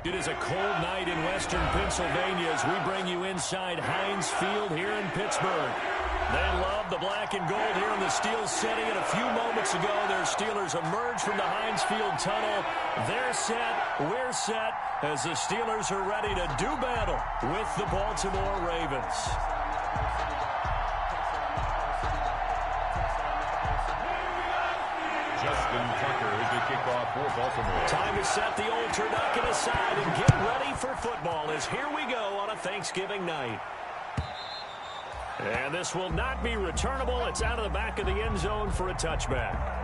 It is a cold night in western Pennsylvania as we bring you inside Heinz Field here in Pittsburgh. They love the black and gold here in the Steel City, and a few moments ago their Steelers emerged from the Heinz Field tunnel. They're set, we're set, as the Steelers are ready to do battle with the Baltimore Ravens. Justin Tucker is the kickoff for Baltimore. Time to set the old turducken aside and get ready for football as here we go on a Thanksgiving night. And this will not be returnable. It's out of the back of the end zone for a touchback.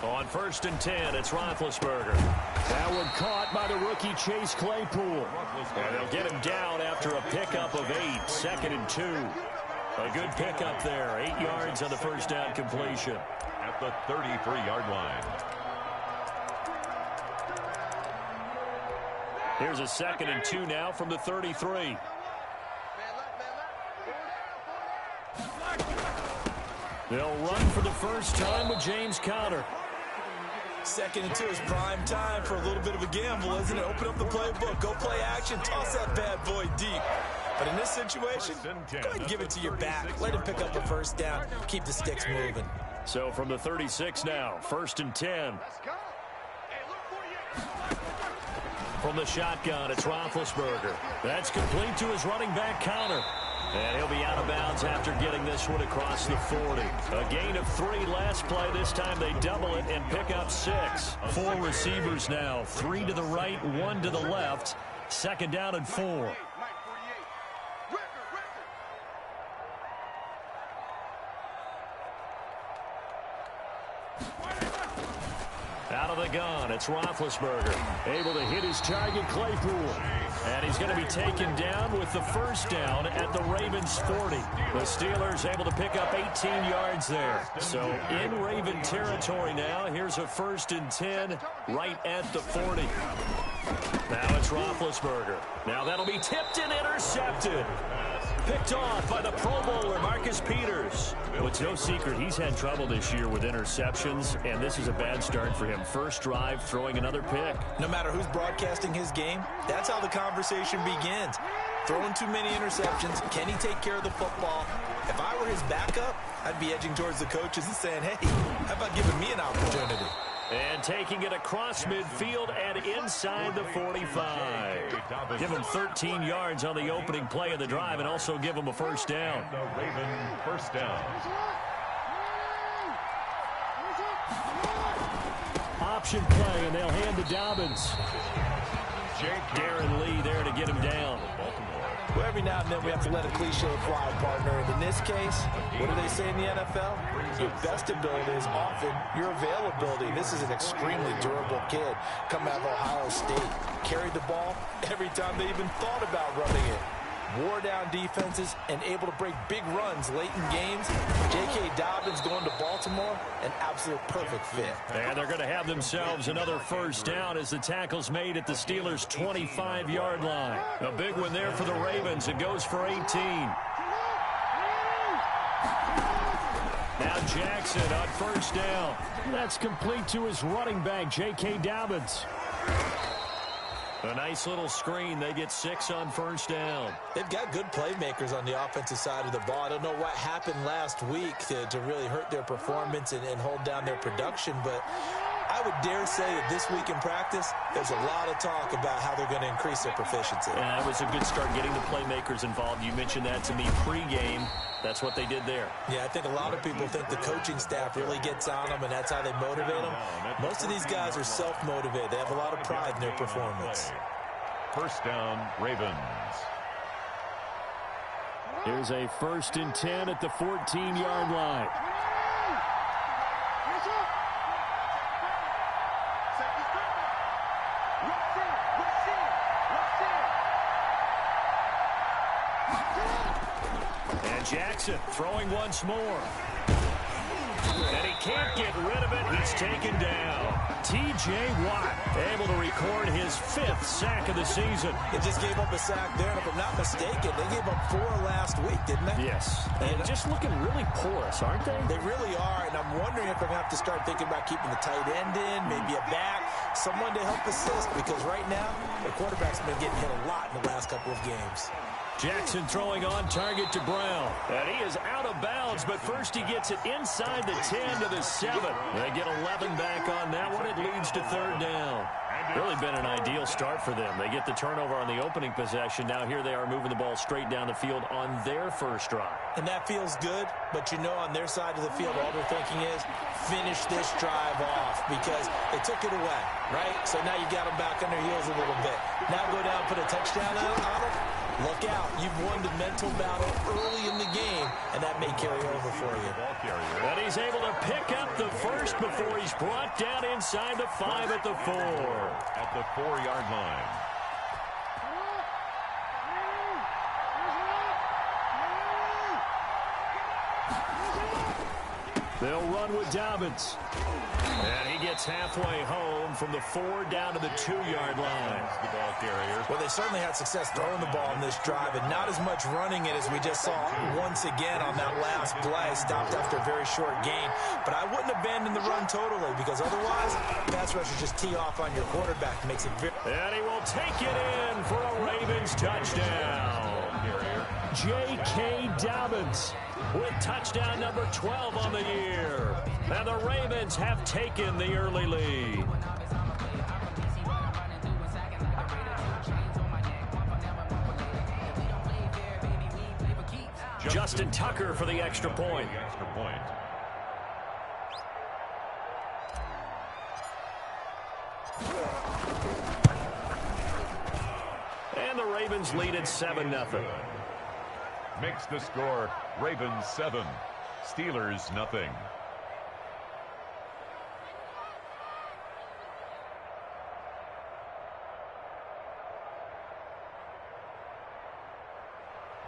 On 1st and 10, it's Roethlisberger. That one caught by the rookie Chase Claypool. And they'll get him down after a pickup of 8, 2nd and 2. A good pickup there, 8 yards on the first down completion. At the 33-yard line. Here's a 2nd and 2 now from the 33. They'll run for the first time with James Conner. 2nd and 2 is prime time for a little bit of a gamble, isn't it? Open up the playbook, go play action, toss that bad boy deep. But in this situation, go ahead and give it to your back. Let him pick up a first down. Keep the sticks moving. So from the 36 now, 1st and 10. From the shotgun, it's Roethlisberger. That's complete to his running back, Conner. And he'll be out of bounds after getting this one across the 40. A gain of 3 last play. This time they double it and pick up 6. 4 receivers now. 3 to the right, 1 to the left. 2nd down and 4. Out of the gun, it's Roethlisberger. Able to hit his target, Claypool. And he's going to be taken down with the first down at the Ravens 40. The Steelers able to pick up 18 yards there. So in Raven territory now. Here's a 1st and 10 right at the 40. Now it's Roethlisberger. Now that'll be tipped and intercepted. Picked off by the Pro Bowler, Marcus Peters. Well, it's no secret he's had trouble this year with interceptions, and this is a bad start for him. First drive, throwing another pick. No matter who's broadcasting his game, that's how the conversation begins. Throwing too many interceptions. Can he take care of the football? If I were his backup, I'd be edging towards the coaches and saying, hey, how about giving me an opportunity? And taking it across midfield and inside the 45. Give him 13 yards on the opening play of the drive and also give him a first down. The Raven first down. Option play, and they'll hand to Dobbins. Darren Lee there to get him down. Well, every now and then we have to let a cliche fly, partner. And in this case, what do they say in the NFL? Your best ability is often your availability. This is an extremely durable kid coming out of Ohio State. Carried the ball every time they even thought about running it. Wore down defenses and able to break big runs late in games. J.K. Dobbins going to Baltimore, an absolute perfect fit. And they're going to have themselves another first down as the tackle's made at the Steelers' 25-yard line. A big one there for the Ravens. It goes for 18. Now Jackson on first down. That's complete to his running back, J.K. Dobbins. A nice little screen. They get 6 on first down. They've got good playmakers on the offensive side of the ball. I don't know what happened last week to really hurt their performance and hold down their production, but I would dare say that this week in practice, there's a lot of talk about how they're going to increase their proficiency. Yeah, it was a good start getting the playmakers involved. You mentioned that to me pregame. That's what they did there. Yeah, I think a lot of people think the coaching staff really gets on them, and that's how they motivate them. Most of these guys are self-motivated. They have a lot of pride in their performance. First down, Ravens. Here's a 1st and 10 at the 14-yard line. Jackson throwing once more. And he can't get rid of it. He's taken down. T.J. Watt able to record his 5th sack of the season. They just gave up a sack there, and if I'm not mistaken, they gave up 4 last week, didn't they? Yes. And just looking really porous, aren't they? They really are, and I'm wondering if I'm going to have to start thinking about keeping the tight end in, maybe a back, someone to help assist, because right now, the quarterback's been getting hit a lot in the last couple of games. Jackson throwing on target to Brown. And he is out of bounds, but first he gets it inside the 10 to the 7. They get 11 back on that one. It leads to 3rd down. Really been an ideal start for them. They get the turnover on the opening possession. Now here they are moving the ball straight down the field on their first drive. And that feels good, but you know on their side of the field, all they're thinking is finish this drive off because they took it away, right? So now you got them back on their heels a little bit. Now go down, put a touchdown on them. Look out. You've won the mental battle early in the game, and that may carry over for you. And he's able to pick up the first before he's brought down inside the 5 at the 4. At the 4-yard line. They'll run with Dobbins. And he gets halfway home from the 4 down to the 2-yard line. The ball carrier. Well, they certainly had success throwing the ball in this drive, and not as much running it as we just saw once again on that last play. Stopped after a very short gain. But I wouldn't abandon the run totally, because otherwise, pass rushers just tee off on your quarterback. Makes it very... And he will take it in for a Ravens touchdown. J.K. Dobbins with touchdown number 12 on the year. And the Ravens have taken the early lead. Justin Tucker for the extra point. And the Ravens lead at 7-0. Makes the score Ravens 7, Steelers nothing.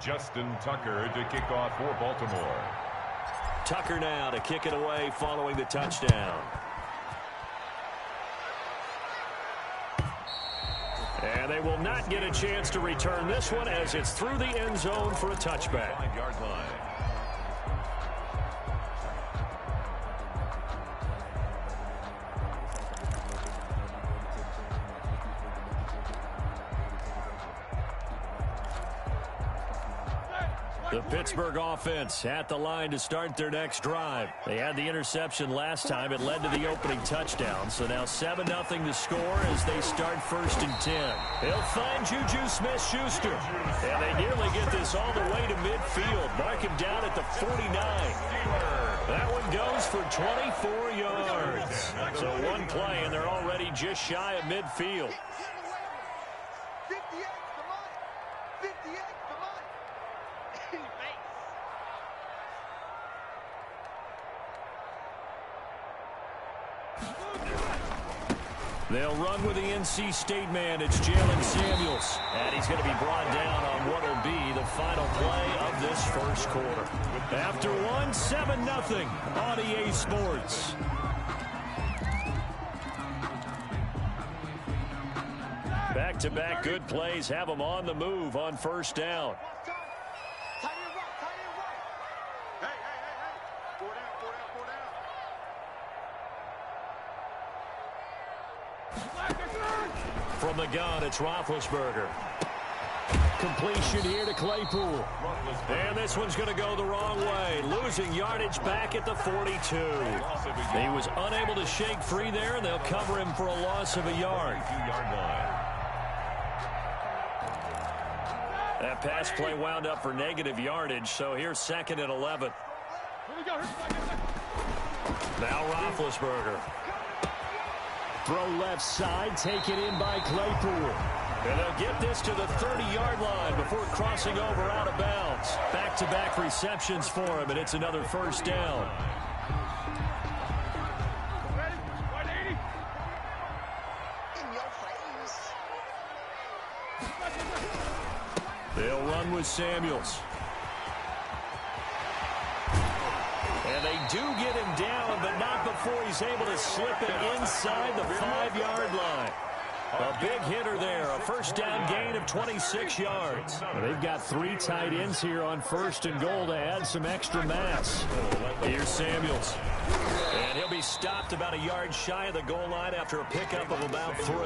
Justin Tucker to kick off for Baltimore. Tucker now to kick it away following the touchdown. And they will not get a chance to return this one as it's through the end zone for a touchback. 5-yard line. The Pittsburgh offense at the line to start their next drive. They had the interception last time. It led to the opening touchdown. So now 7-0 to score as they start 1st and 10. He'll find Juju Smith-Schuster. And they nearly get this all the way to midfield. Mark him down at the 49. That one goes for 24 yards. So one play, and they're already just shy of midfield. They'll run with the NC State man. It's Jalen Samuels. And he's going to be brought down on what will be the final play of this first quarter. After one, 7-0 on EA Sports. Back-to-back good plays have them on the move on 1st down. From the gun, it's Roethlisberger. Completion here to Claypool. And this one's going to go the wrong way. Losing yardage back at the 42. He was unable to shake free there, and they'll cover him for a loss of a yard. That pass play wound up for negative yardage, so here's 2nd and 11. Now Roethlisberger. Throw left side, taken in by Claypool. And they'll get this to the 30-yard line before crossing over out of bounds. Back-to-back receptions for him, and it's another 1st down. They'll run with Samuels. And they do get him down, but not before he's able to slip it inside the 5-yard line. A big hitter there, a first down gain of 26 yards. They've got 3 tight ends here on 1st and goal to add some extra mass. Here's Samuels. And he'll be stopped about a yard shy of the goal line after a pickup of about 3.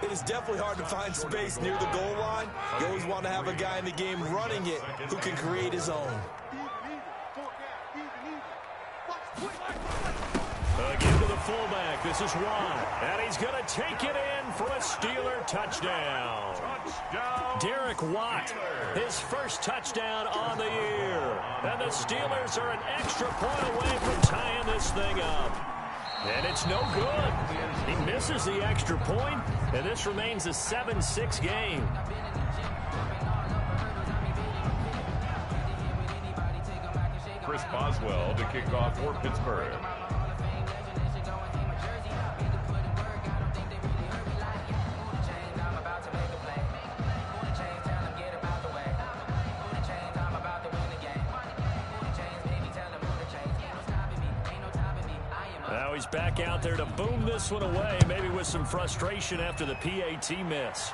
It is definitely hard to find space near the goal line. You always want to have a guy in the game running it who can create his own. Again to the fullback. This is Watt. And he's going to take it in for a Steeler touchdown. Derek Watt, his first touchdown on the year. And the Steelers are an extra point away from tying this thing up. And it's no good. He misses the extra point, and this remains a 7-6 game. Chris Boswell to kick off for Pittsburgh. Now he's back out there to boom this one away, maybe with some frustration after the PAT miss.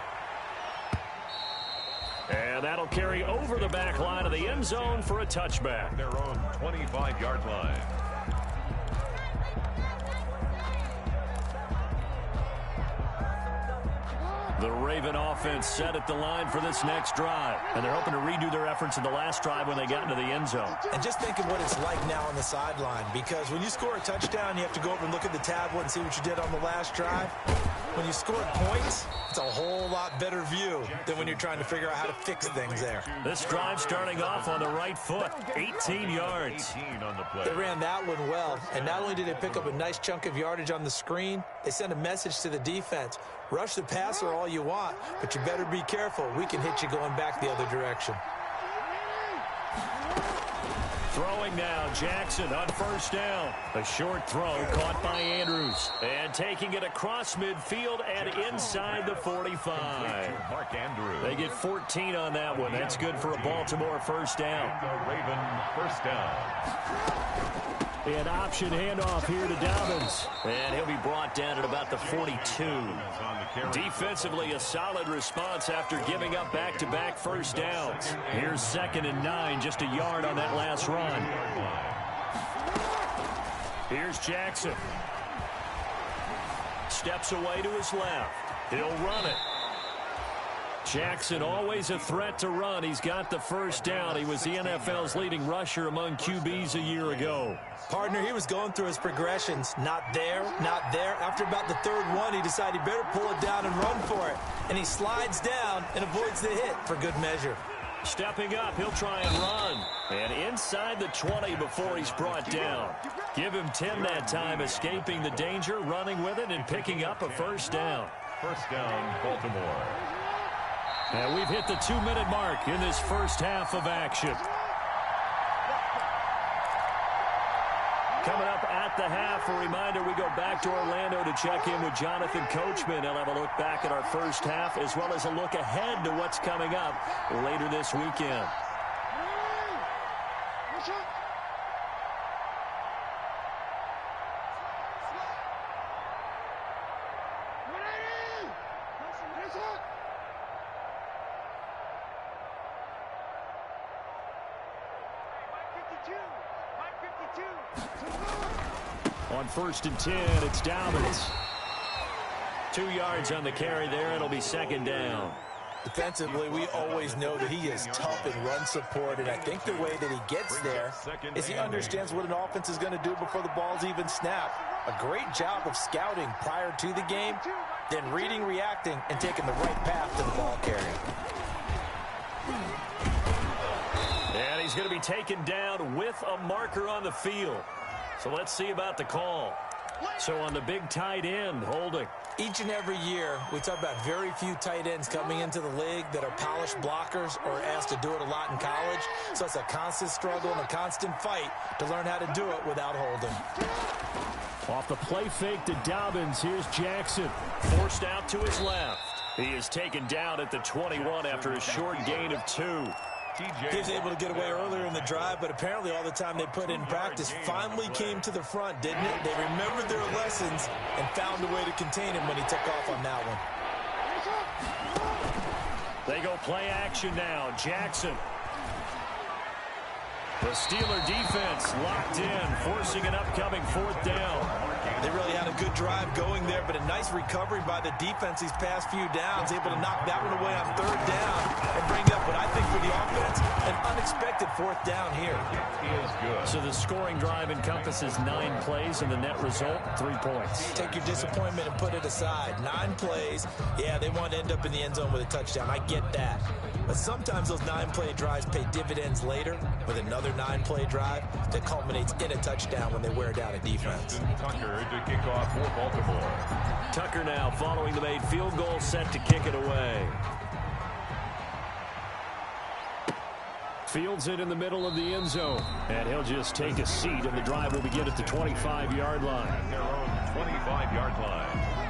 And that'll carry over the back line of the end zone for a touchback. Their own 25-yard line. The Raven offense set at the line for this next drive. And they're hoping to redo their efforts in the last drive when they got into the end zone. And just think of what it's like now on the sideline, because when you score a touchdown, you have to go over and look at the tablet and see what you did on the last drive. When you score points, it's a whole lot better view than when you're trying to figure out how to fix things there. This drive starting off on the right foot, 18 yards. 18 on the play. They ran that one well, and not only did they pick up a nice chunk of yardage on the screen, they sent a message to the defense. Rush the passer all you want, but you better be careful. We can hit you going back the other direction. Throwing now, Jackson on first down. A short throw caught by Andrews. And taking it across midfield and inside the 45. Mark Andrews. They get 14 on that one. That's good for a Baltimore first down. The Raven first down. An option handoff here to Dobbins. And he'll be brought down at about the 42. Defensively, a solid response after giving up back-to-back first downs. Here's 2nd and 9, just a yard on that last run. Here's Jackson. Steps away to his left. He'll run it. Jackson always a threat to run. He's got the first down. He was the NFL's leading rusher among QBs a year ago. Partner, he was going through his progressions. Not there, not there. After about the 3rd one, he decided he better pull it down and run for it. And he slides down and avoids the hit for good measure. Stepping up, he'll try and run. And inside the 20 before he's brought down. Give him 10 that time, escaping the danger, running with it, and picking up a first down. First down, Baltimore. And we've hit the 2-minute mark in this first half of action. Coming up at the half, a reminder, we go back to Orlando to check in with Jonathan Coachman. He'll have a look back at our first half as well as a look ahead to what's coming up later this weekend. On 1st and 10, it's Dobbins. 2 yards on the carry there. It'll be 2nd down. Defensively, we always know that he is tough in run support, and I think the way that he gets there is he understands what an offense is going to do before the ball's even snapped. A great job of scouting prior to the game, then reading, reacting, and taking the right path to the ball carrier. And he's going to be taken down with a marker on the field. So let's see about the call. So on the big tight end, holding. Each and every year, we talk about very few tight ends coming into the league that are polished blockers or asked to do it a lot in college. So it's a constant struggle and a constant fight to learn how to do it without holding. Off the play fake to Dobbins, here's Jackson. Forced out to his left. He is taken down at the 21 after a short gain of 2. He was able to get away earlier in the drive, but apparently all the time they put in practice finally came to the front, didn't it? They remembered their lessons and found a way to contain him when he took off on that one. They go play action now. Jackson. The Steeler defense locked in, forcing an upcoming 4th down. They really had a good drive going there, but a nice recovery by the defense these past few downs, able to knock that one away on 3rd down and bring up what I think for the offense, an unexpected 4th down here. Is good. So the scoring drive encompasses 9 plays, and the net result, 3 points. Take your disappointment and put it aside. 9 plays. Yeah, they want to end up in the end zone with a touchdown. I get that. But sometimes those 9-play drives pay dividends later with another 9-play drive that culminates in a touchdown when they wear down a defense. Tucker to kick off for Baltimore. Tucker now following the made field goal, set to kick it away. Fields it in the middle of the end zone. And he'll just take a seat, and the drive will begin at the 25-yard line. At their own 25-yard line.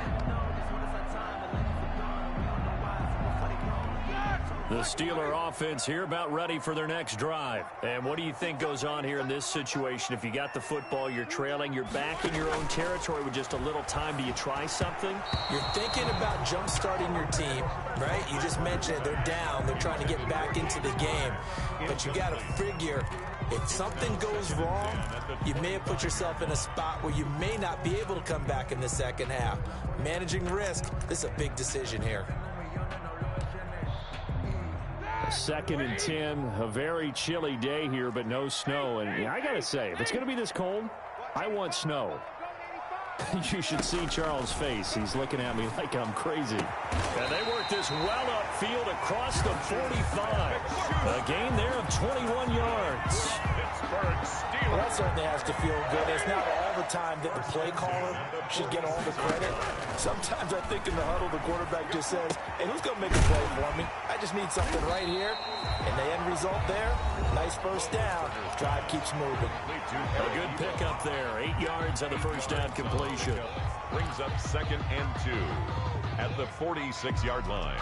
The Steeler offense here about ready for their next drive. And what do you think goes on here in this situation? If you got the football, you're trailing, you're back in your own territory with just a little time. Do you try something? You're thinking about jump-starting your team, right? You just mentioned it. They're down. They're trying to get back into the game. But you got to figure, if something goes wrong, you may have put yourself in a spot where you may not be able to come back in the second half. Managing risk, this is a big decision here. 2nd and 10, a very chilly day here, but no snow. And I got to say, if it's going to be this cold, I want snow. You should see Charles' face. He's looking at me like I'm crazy. And they work this well upfield across the 45. A gain there of 21 yards. Well, that certainly has to feel good. It's not all the time that the play caller should get all the credit. Sometimes I think in the huddle, the quarterback just says, hey, who's going to make a play for me? I just need something right here. And the end result there, nice first down. Drive keeps moving. A good pickup there. 8 yards on the first down completion. Brings up 2nd and 2 at the 46-yard line.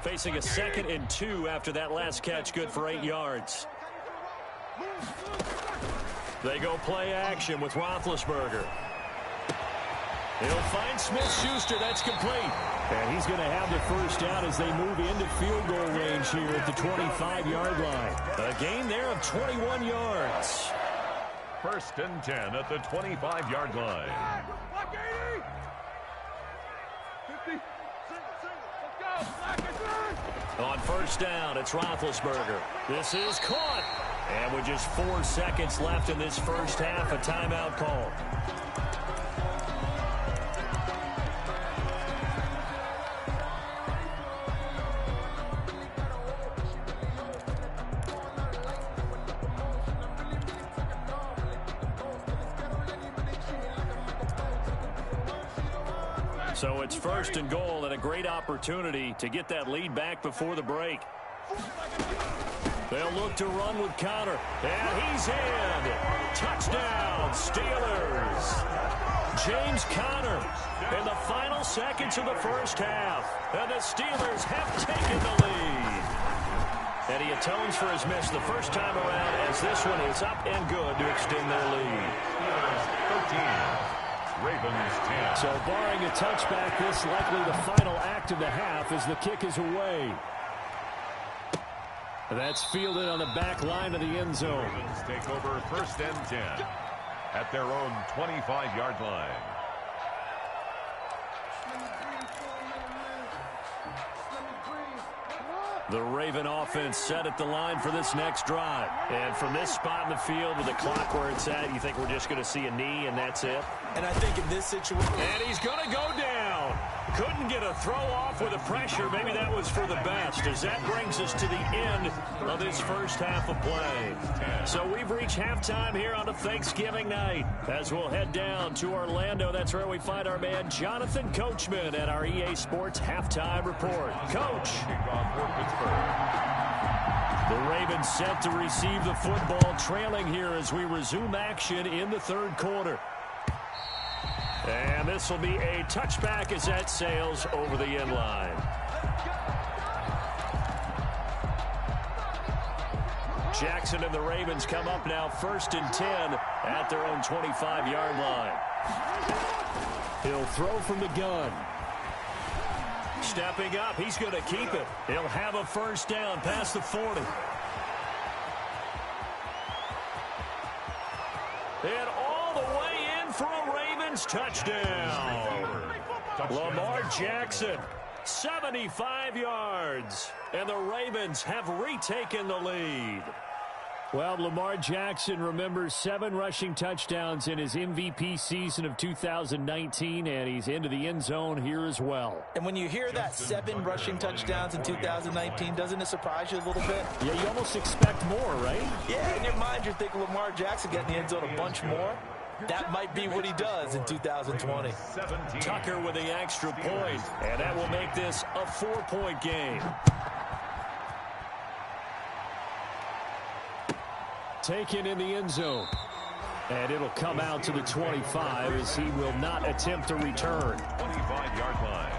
Facing a 2nd and 2 after that last catch, good for 8 yards. They go play action with Roethlisberger. He'll find Smith-Schuster. That's complete. And he's going to have the first down as they move into field goal range here at the 25-yard line. A gain there of 21 yards. 1st and 10 at the 25-yard line. On first down, it's Roethlisberger. This is caught. And with just 4 seconds left in this first half, a timeout call. So it's 1st and goal and a great opportunity to get that lead back before the break. They'll look to run with Conner. And he's in. Touchdown, Steelers. James Conner in the final seconds of the first half. And the Steelers have taken the lead. And he atones for his miss the first time around as this one is up and good to extend their lead. 13. Ravens 10. So barring a touchback, this likely the final act of the half as the kick is away. That's fielded on the back line of the end zone. Ravens take over 1st and 10 at their own 25-yard line. The Raven offense set at the line for this next drive. And from this spot in the field with the clock where it's at, you think we're just going to see a knee and that's it? And I think in this situation... And he's going to go down. Couldn't get a throw off with the pressure. Maybe that was for the best as that brings us to the end of this first half of play. So we've reached halftime here on a Thanksgiving night as we'll head down to Orlando. That's where we find our man Jonathan Coachman at our EA Sports Halftime Report. Coach. The Ravens set to receive the football, trailing here as we resume action in the third quarter. And this will be a touchback as that sails over the end line. Jackson and the Ravens come up now 1st and 10 at their own 25-yard line. He'll throw from the gun. Stepping up, he's going to keep it. He'll have a 1st down past the 40. And all the way in for a Ravens touchdown. Lamar Jackson, 75 yards. And the Ravens have retaken the lead. Well, Lamar Jackson remembers 7 rushing touchdowns in his MVP season of 2019, and he's into the end zone here as well. And when you hear that 7 rushing touchdowns in 2019, doesn't it surprise you a little bit? Yeah, you almost expect more, right? Yeah, in your mind you're thinking Lamar Jackson getting the end zone a bunch more. That might be what he does in 2020. Tucker with the extra point, and that will make this a 4-point game. Taken in the end zone. And it'll come out to the 25 as he will not attempt to return. 25-yard line.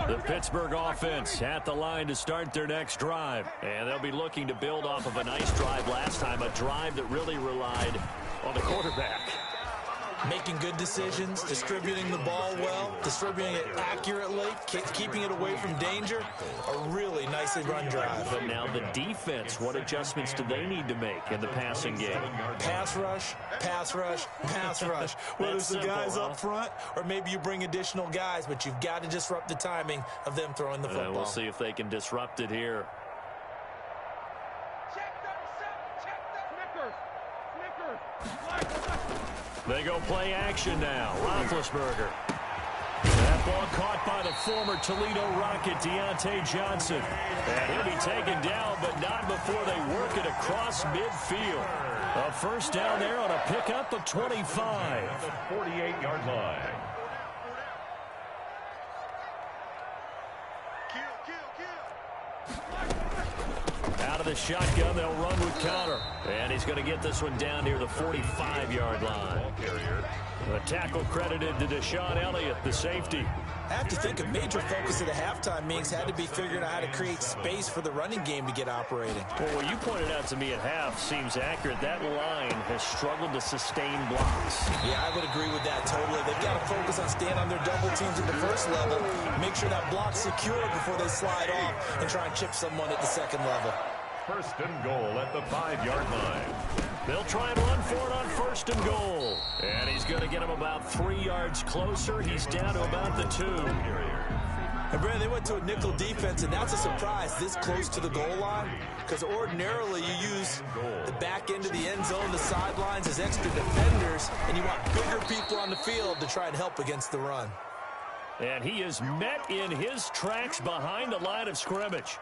The Pittsburgh offense at the line to start their next drive. And they'll be looking to build off of a nice drive last time, a drive that really relied on the quarterback. Making good decisions, distributing the ball well, distributing it accurately, keeping it away from danger. A really nicely run drive. But now the defense, what adjustments do they need to make in the passing game? Pass rush, pass rush, pass rush. Whether it's the guys up front or maybe you bring additional guys, but you've got to disrupt the timing of them throwing the football. We'll see if they can disrupt it here. They go play action now. Roethlisberger. That ball caught by the former Toledo Rocket, Deontay Johnson. And he'll be taken down, but not before they work it across midfield. A 1st down there on a pickup of 25. The 48-yard line. Out of the shotgun, they'll run with Connor. And he's going to get this one down near the 45-yard line. The tackle credited to Deshaun Elliott, the safety. I have to think a major focus of the halftime meetings had to be figuring out how to create space for the running game to get operating. Well, what you pointed out to me at half seems accurate. That line has struggled to sustain blocks. Yeah, I would agree with that totally. They've got to focus on staying on their double teams at the 1st level, make sure that block's secure before they slide off and try and chip someone at the 2nd level. 1st and goal at the 5-yard line. They'll try and run for it on 1st and goal. And he's going to get him about 3 yards closer. He's down to about the 2. And Brandon, they went to a nickel defense, and that's a surprise this close to the goal line, because ordinarily you use the back end of the end zone, the sidelines as extra defenders, and you want bigger people on the field to try and help against the run. And he is met in his tracks behind the line of scrimmage.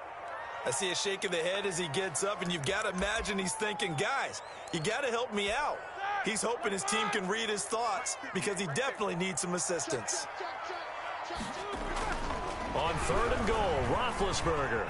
I see a shake of the head as he gets up, and you've got to imagine he's thinking, guys, you got to help me out. He's hoping his team can read his thoughts because he definitely needs some assistance. On 3rd and goal, Roethlisberger.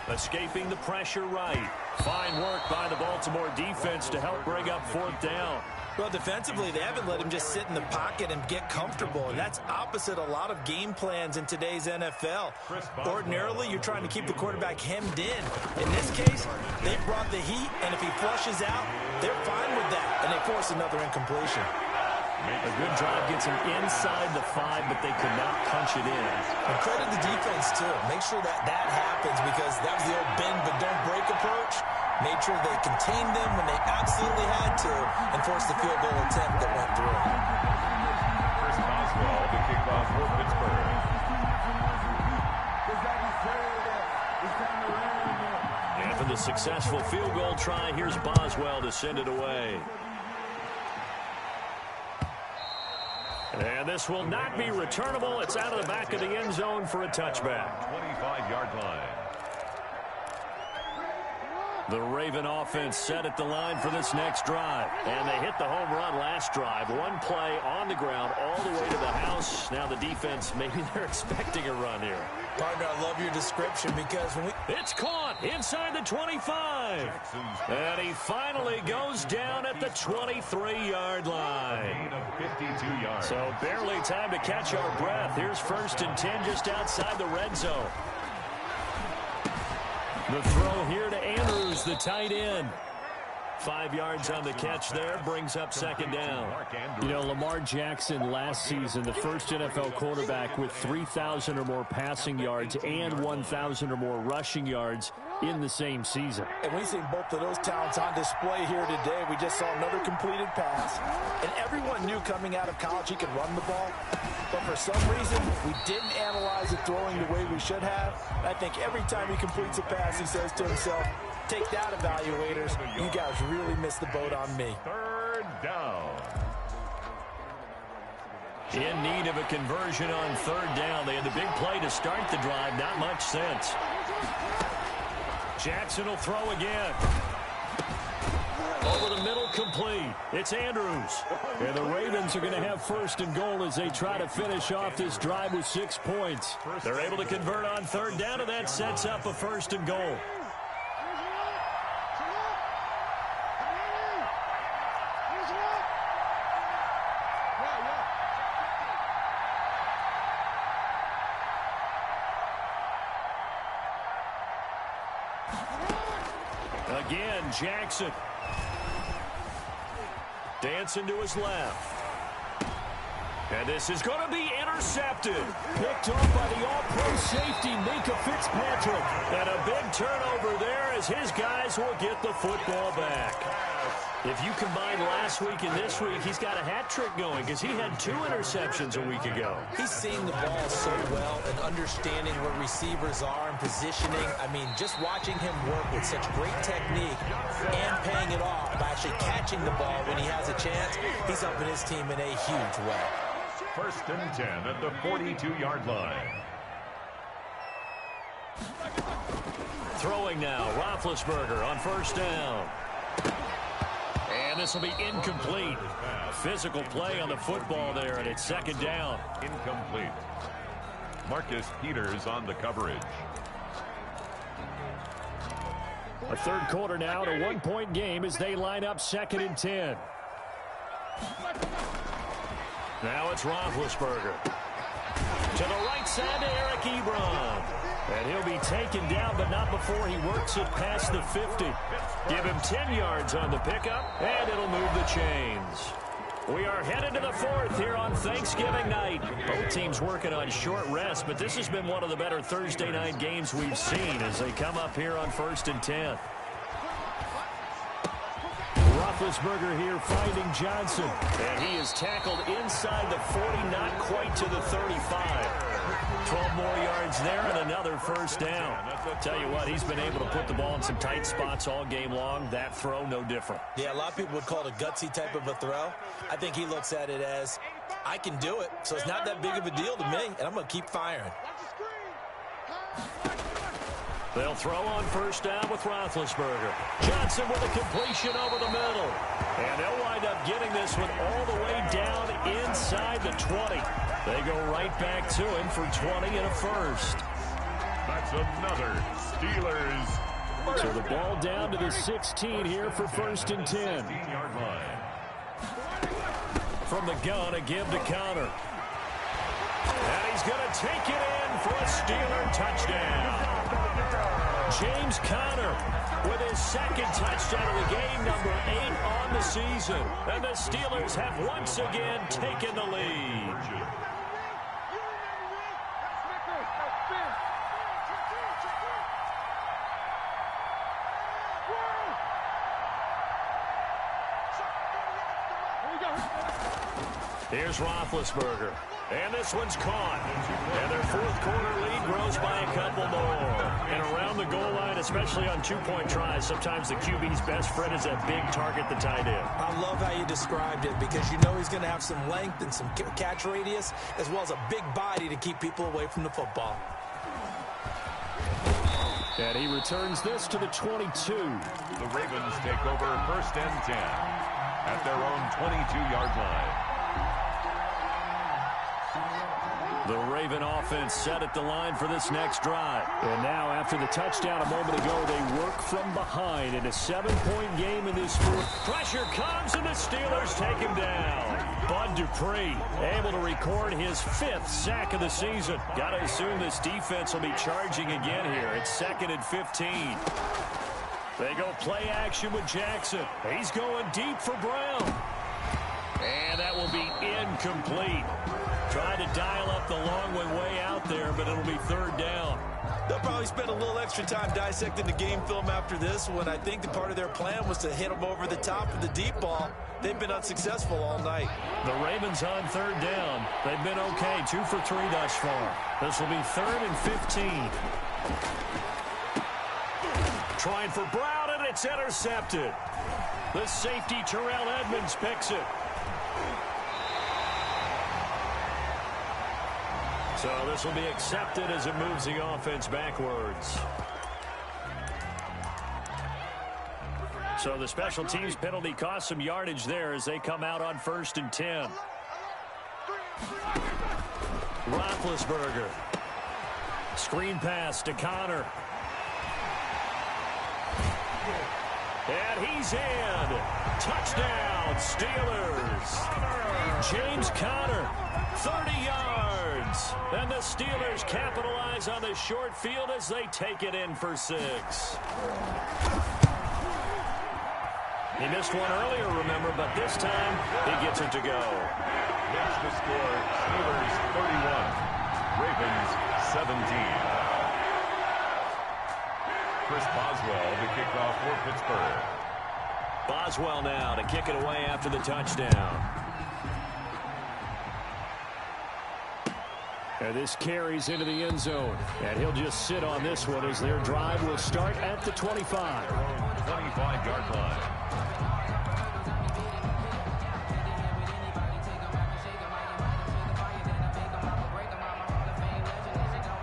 Escaping the pressure right. Fine work by the Baltimore defense to help bring up 4th down. Well, defensively, they haven't let him just sit in the pocket and get comfortable, and that's opposite a lot of game plans in today's NFL. Ordinarily, you're trying to keep the quarterback hemmed in. In this case, they brought the heat, and if he flushes out, they're fine with that, and they force another incompletion. A good drive gets him inside the 5, but they could not punch it in. And credit the defense, too. Make sure that happens, because that was the old bend but don't break approach. Made sure they contained them when they absolutely had to and forced the field goal attempt that went through. Chris Boswell to kick off for Pittsburgh. After the successful field goal try, here's Boswell to send it away. And this will not be returnable. It's out of the back of the end zone for a touchback. 25-yard line. The Raven offense set at the line for this next drive. And they hit the home run last drive. One play on the ground all the way to the house. Now the defense, maybe they're expecting a run here. Partner, I love your description because when we... It's caught inside the 25. And he finally goes down at the 23-yard line. 52 yards. So barely time to catch our breath. Here's 1st and 10 just outside the red zone. The throw here to Andrews, the tight end. 5 yards on the catch there, brings up 2nd down. You know, Lamar Jackson last season, the first NFL quarterback with 3,000 or more passing yards and 1,000 or more rushing yards in the same season. And we've seen both of those talents on display here today. We just saw another completed pass. And everyone knew coming out of college he could run the ball. But for some reason, we didn't analyze it throwing the way we should have. And I think every time he completes a pass, he says to himself, take that, evaluators. You guys really missed the boat on me. 3rd down. In need of a conversion on 3rd down. They had the big play to start the drive. Not much sense. Jackson will throw again. Over the middle, complete. It's Andrews. And the Ravens are going to have 1st and goal as they try to finish off this drive with 6 points. They're able to convert on 3rd down, and that sets up a 1st and goal. Again, Jackson. Dancing to his left. And this is going to be intercepted. Picked off by the all-pro safety, Minka Fitzpatrick. And a big turnover there as his guys will get the football back. If you combine last week and this week, he's got a hat trick going because he had 2 interceptions a week ago. He's seeing the ball so well and understanding where receivers are and positioning. I mean, just watching him work with such great technique and paying it off by actually catching the ball when he has a chance, he's helping his team in a huge way. 1st and 10 at the 42-yard line. Throwing now, Roethlisberger on 1st down. And this will be incomplete. Physical play on the football there, and it's 2nd down. Incomplete. Marcus Peters on the coverage. A 3rd quarter now, to 1-point game as they line up 2nd and 10. Now it's Roethlisberger. To the right side to Eric Ebron. And he'll be taken down, but not before he works it past the 50. Give him 10 yards on the pickup, and it'll move the chains. We are headed to the 4th here on Thanksgiving night. Both teams working on short rest, but this has been one of the better Thursday night games we've seen as they come up here on 1st and 10. Roethlisberger here finding Johnson. And he is tackled inside the 40, not quite to the 35. 12 more yards there and another 1st down. Tell you what, he's been able to put the ball in some tight spots all game long. That throw, no different. Yeah, a lot of people would call it a gutsy type of a throw. I think he looks at it as, I can do it, so it's not that big of a deal to me, and I'm going to keep firing. They'll throw on 1st down with Roethlisberger. Johnson with a completion over the middle. And they'll wind up getting this one all the way down inside the 20. They go right back to him for 20 and a 1st. That's another Steelers. So the ball down to the 16 here for 1st and 10. 16-yard line. From the gun, a give to Conner. And he's going to take it in for a Steeler touchdown. James Conner with his 2nd touchdown of the game, number 8 on the season. And the Steelers have once again taken the lead. Here's Roethlisberger. And this one's caught. And their 4th quarter lead grows by a couple more. And around the goal line, especially on 2-point tries, sometimes the QB's best friend is that big target, the tight end. I love how you described it because you know he's going to have some length and some catch radius as well as a big body to keep people away from the football. And he returns this to the 22. The Ravens take over 1st and 10 at their own 22-yard line. The Raven offense set at the line for this next drive. And now, after the touchdown a moment ago, they work from behind in a 7-point game in this fourth. Pressure comes, and the Steelers take him down. Bud Dupree able to record his 5th sack of the season. Got to assume this defense will be charging again here. It's 2nd and 15. They go play action with Jackson. He's going deep for Brown. And that will be incomplete. Trying to dial up the long way out there, but it'll be 3rd down. They'll probably spend a little extra time dissecting the game film after this one. I think the part of their plan was to hit them over the top of the deep ball. They've been unsuccessful all night. The Ravens on 3rd down. They've been okay, 2 for 3 thus far. This will be 3rd and 15. Trying for Brown, and it's intercepted. The safety, Terrell Edmonds, picks it. So this will be accepted as it moves the offense backwards. So the special teams penalty cost some yardage there as they come out on 1st and 10. Roethlisberger. Screen pass to Connor. And he's in. Touchdown, Steelers. James Conner, 30 yards. And the Steelers capitalize on the short field as they take it in for 6. He missed one earlier, remember, but this time he gets it to go. That's the score. Steelers 31, Ravens 17. Chris Boswell to kick off for Pittsburgh. Boswell now to kick it away after the touchdown. And this carries into the end zone. And he'll just sit on this one as their drive will start at the 25. 25-yard line.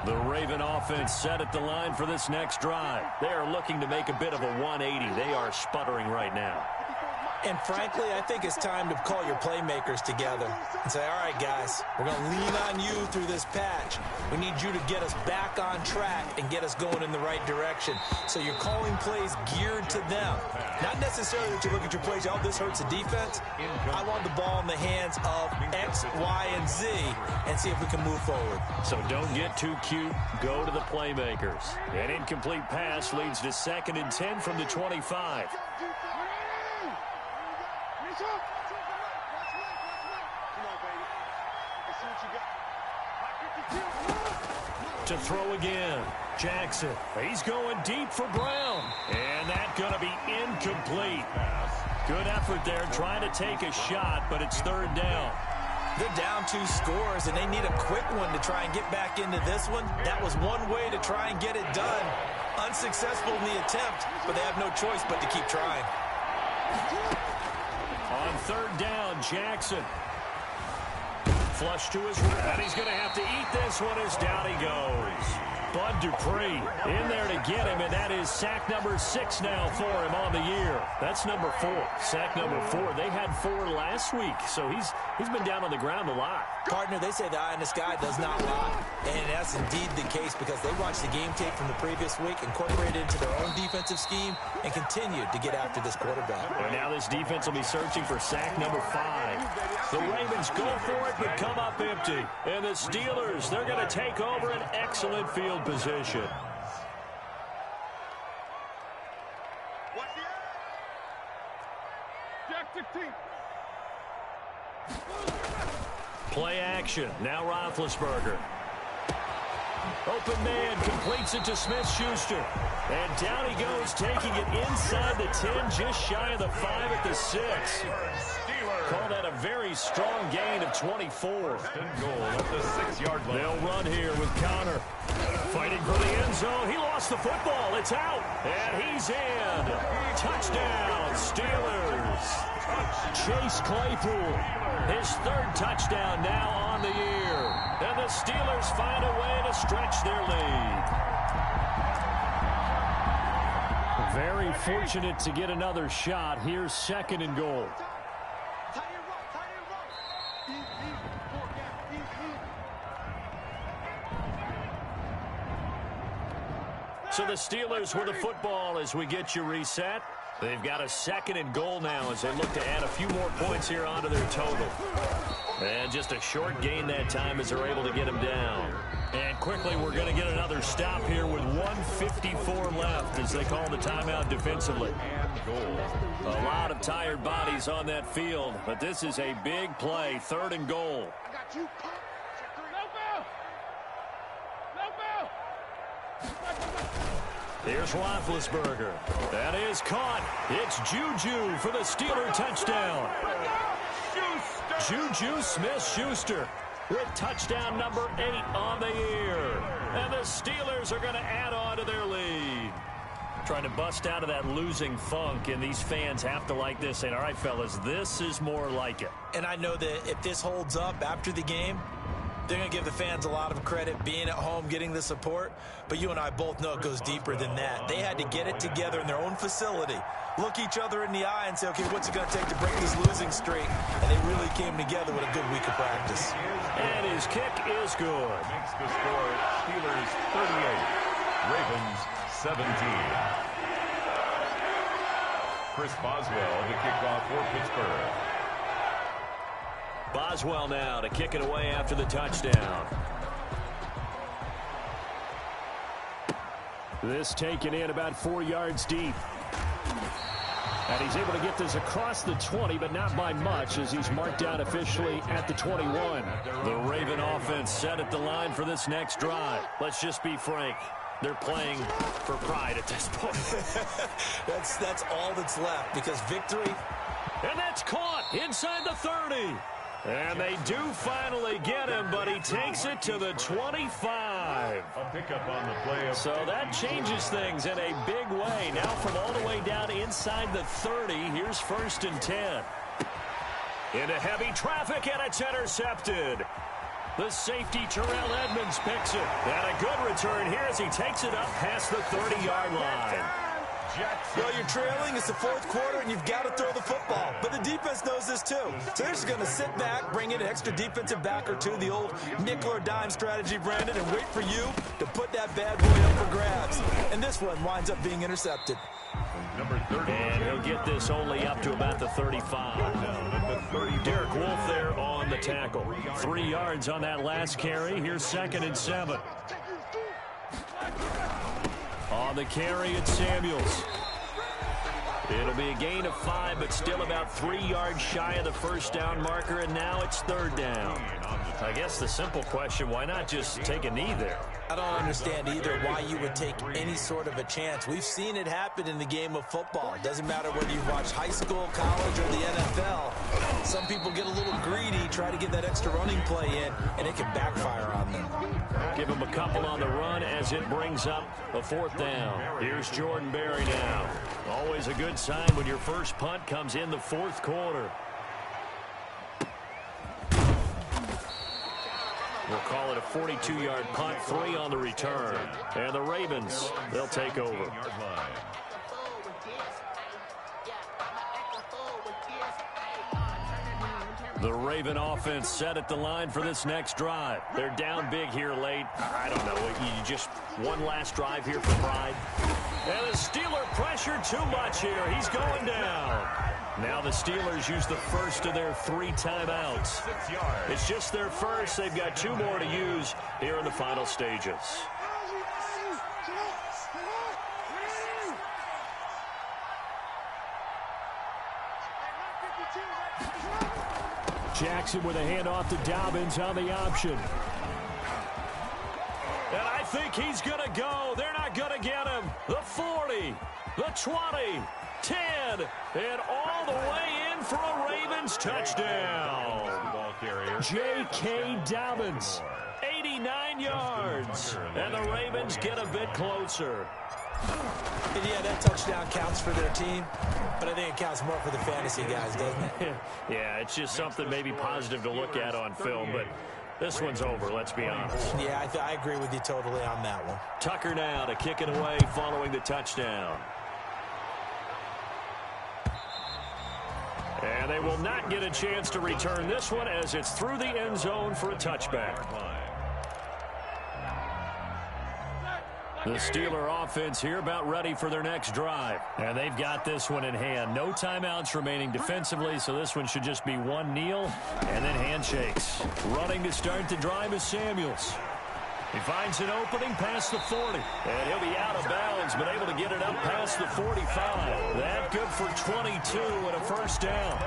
The Raven offense set at the line for this next drive. They are looking to make a bit of a 180. They are sputtering right now. And frankly, I think it's time to call your playmakers together and say, all right, guys, we're going to lean on you through this patch. We need you to get us back on track and get us going in the right direction. So you're calling plays geared to them. Not necessarily that you look at your plays, oh, this hurts the defense. I want the ball in the hands of X, Y, and Z and see if we can move forward. So don't get too cute. Go to the playmakers. An incomplete pass leads to 2nd and 10 from the 25. To throw again. Jackson. He's going deep for Brown. And that's going to be incomplete. Good effort there trying to take a shot, but it's 3rd down. They're down 2 scores, and they need a quick one to try and get back into this one. That was one way to try and get it done. Unsuccessful in the attempt, but they have no choice but to keep trying. On 3rd down, Jackson. Flush to his right, and he's going to have to eat this one as down he goes. Bud Dupree in there to get him, and that is sack number 6 now for him on the year. That's number 4. Sack number 4. They had 4 last week, so he's been down on the ground a lot. Partner, they say the eye in the sky does not lie, and that's indeed the case because they watched the game tape from the previous week, incorporated it into their own defensive scheme, and continued to get after this quarterback. And now this defense will be searching for sack number 5. The Ravens go for it, but come up empty. And the Steelers, they're going to take over an excellent field position. Play action. Now Roethlisberger. Open man completes it to Smith-Schuster. And down he goes, taking it inside the 10, just shy of the 5 at the 6. Call that a very strong gain of 24. Goal at the 6-yard line. They'll run here with Connor. Fighting for the end zone. He lost the football. It's out. And he's in. Touchdown, Steelers. Chase Claypool. His 3rd touchdown now on the year. And the Steelers find a way to stretch their lead. Very fortunate to get another shot. Here's 2nd and goal. So the Steelers with the football as we get you reset. They've got a 2nd and goal now as they look to add a few more points here onto their total. And just a short gain that time as they're able to get him down. And quickly, we're going to get another stop here with 1:54 left as they call the timeout defensively. A lot of tired bodies on that field, but this is a big play, 3rd and goal. I got you. Here's Roethlisberger. That is caught. It's Juju for the Steeler touchdown. Juju Smith-Schuster with touchdown number 8 on the year. And the Steelers are going to add on to their lead. Trying to bust out of that losing funk, and these fans have to like this. Saying, all right, fellas, this is more like it. And I know that if this holds up after the game, they're going to give the fans a lot of credit being at home, getting the support. But you and I both know it goes deeper than that. They had to get it together in their own facility, look each other in the eye and say, okay, what's it going to take to break this losing streak? And they really came together with a good week of practice. And his kick is good. Makes the score Steelers 38, Ravens 17. Chris Boswell, the kickoff for Pittsburgh. Boswell now to kick it away after the touchdown. This taken in about 4 yards deep. And he's able to get this across the 20, but not by much as he's marked down officially at the 21. The Raven offense set at the line for this next drive. Let's just be frank. They're playing for pride at this point. That's all that's left because victory. And that's caught inside the 30. And they do finally get him, but he takes it to the 25. A pickup on the play. So that changes things in a big way. Now from all the way down inside the 30, here's 1st and 10. Into heavy traffic, and it's intercepted. The safety, Terrell Edmonds, picks it. And a good return here as he takes it up past the 30-yard line. Well, you're trailing. It's the 4th quarter, and you've got to throw the football. But the defense knows this, too. So they're just going to sit back, bring in an extra defensive back or two, the old nickel or dime strategy, Brandon, and wait for you to put that bad boy up for grabs. And this one winds up being intercepted. Number 30. And he'll get this only up to about the 35. Derek Wolfe there on the tackle. 3 yards on that last carry. Here's 2nd and 7. On the carry, it's Samuels. It'll be a gain of 5, but still about 3 yards shy of the first down marker, and now it's 3rd down. I guess the simple question, why not just take a knee there? I don't understand either why you would take any sort of a chance. We've seen it happen in the game of football. It doesn't matter whether you watch high school, college, or the NFL. Some people get a little greedy, try to get that extra running play in, and it can backfire on them. Give him a couple on the run as it brings up a 4th down. Here's Jordan Berry now. Always a good sign when your first punt comes in the 4th quarter. We'll call it a 42-yard punt, 3 on the return. And the Ravens, they'll take over. The Raven offense set at the line for this next drive. They're down big here late. I don't know. You just one last drive here for pride. And the Steeler pressure too much here. He's going down. Now the Steelers use the first of their 3 timeouts. It's just their first. They've got 2 more to use here in the final stages. Jackson with a handoff to Dobbins on the option. And I think he's going to go. They're not going to get him. The 40, the 20, 10, and all the way in for a Ravens touchdown. J.K. Dobbins, 89 yards. And the Ravens get a bit closer. And yeah, that touchdown counts for their team, but I think it counts more for the fantasy guys, doesn't it? Yeah, it's just something maybe positive to look at on film, but this one's over, let's be honest. Yeah, I agree with you totally on that one. Tucker now to kick it away following the touchdown. And they will not get a chance to return this one as it's through the end zone for a touchback. The Steeler offense here about ready for their next drive. And they've got this one in hand. No timeouts remaining defensively, so this one should just be one kneel and then handshakes. Running to start the drive is Samuels. He finds an opening past the 40. And he'll be out of bounds, but able to get it up past the 45. That good for 22 and a first down.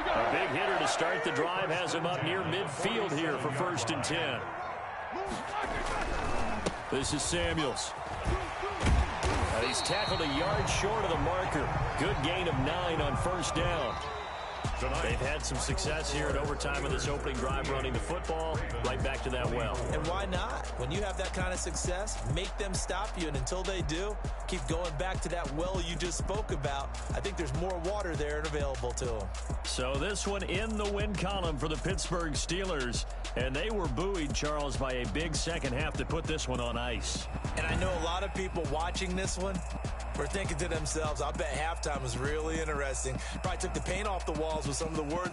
A big hitter to start the drive has him up near midfield here for 1st and 10. This is Samuels. And he's tackled a yard short of the marker. Good gain of 9 on 1st down. They've had some success here in overtime in this opening drive running the football. Right back to that well. And why not? When you have that kind of success, make them stop you. And until they do, keep going back to that well you just spoke about. I think there's more water there and available to them. So this one in the win column for the Pittsburgh Steelers. And they were buoyed, Charles, by a big second half to put this one on ice. And I know a lot of people watching this one were thinking to themselves, I bet halftime was really interesting. Probably took the paint off the walls with some of the words